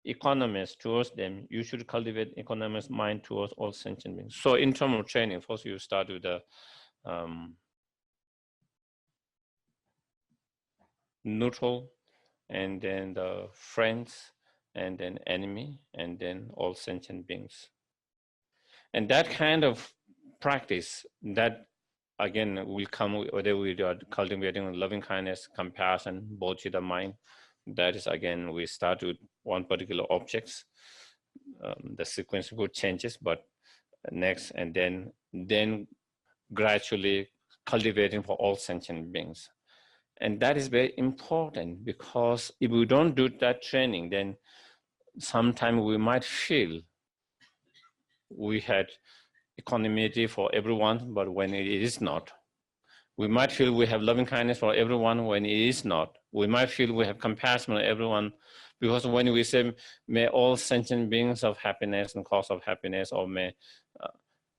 equanimous towards them, you should cultivate equanimous mind towards all sentient beings. So in terms of training, first you start with the neutral, and then the friends, and then enemy, and then all sentient beings. And that kind of practice, that again will come whether we are cultivating loving kindness, compassion, bodhicitta mind. That is, again, we start with one particular objects. The sequence could changes, but next, and then gradually cultivating for all sentient beings. And that is very important, because if we don't do that training, then sometimes we might feel we had equanimity for everyone, but when it is not. We might feel we have loving kindness for everyone when it is not. We might feel we have compassion on everyone, because when we say, may all sentient beings of happiness and cause of happiness, or may,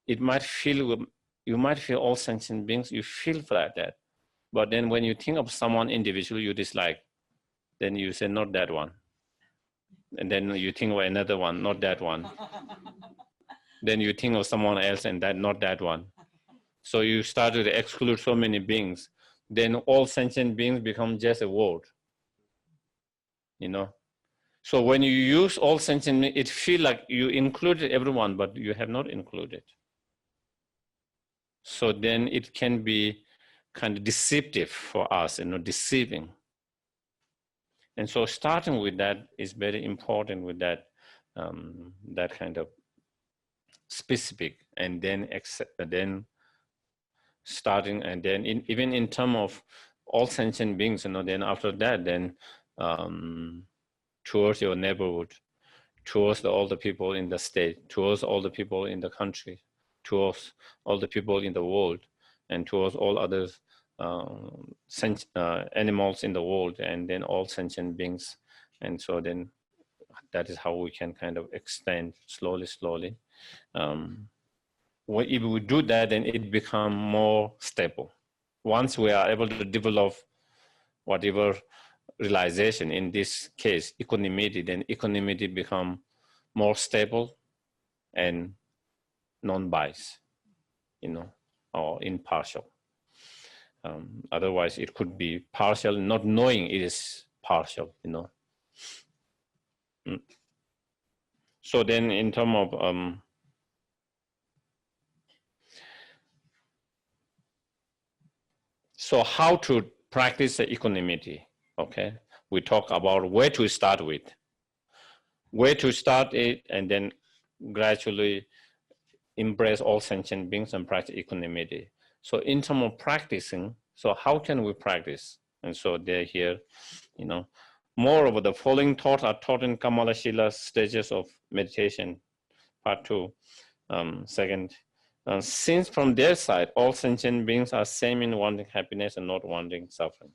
it might feel, you might feel all sentient beings, you feel like that. But then when you think of someone individually you dislike, then you say, not that one. And then you think of another one, not that one. Then you think of someone else and that, not that one. So you start to exclude so many beings. Then all sentient beings become just a word, you know. So when you use all sentient beings, it feels like you included everyone, but you have not included. So then it can be kind of deceptive for us, you know, deceiving. And so starting with that is very important, with that, that kind of specific, and then starting, and then even in terms of all sentient beings, you know, then after that, then towards your neighborhood, towards all the people in the state, towards all the people in the country, towards all the people in the world, and towards all other animals in the world, and then all sentient beings. And so then that is how we can kind of extend slowly. If we do that, then it becomes more stable. Once we are able to develop whatever realization, in this case equanimity, then equanimity become more stable and non-biased, you know, or impartial. Otherwise it could be partial, not knowing it is partial, you know. So then in terms of so how to practice the equanimity, okay? We talk about where to start with. Where to start it, and then gradually embrace all sentient beings and practice equanimity. So in terms of practicing, so how can we practice? And so they're here, you know. Moreover, the following thoughts are taught in Kamala Shila's Stages of Meditation, part 2. Second, since from their side, all sentient beings are same in wanting happiness and not wanting suffering,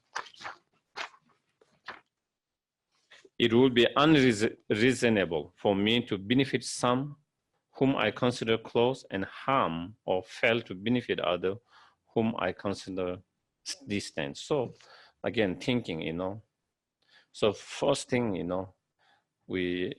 it would be unreasonable for me to benefit some whom I consider close, and harm or fail to benefit others whom I consider distant. So again, thinking, you know. So first thing, you know, we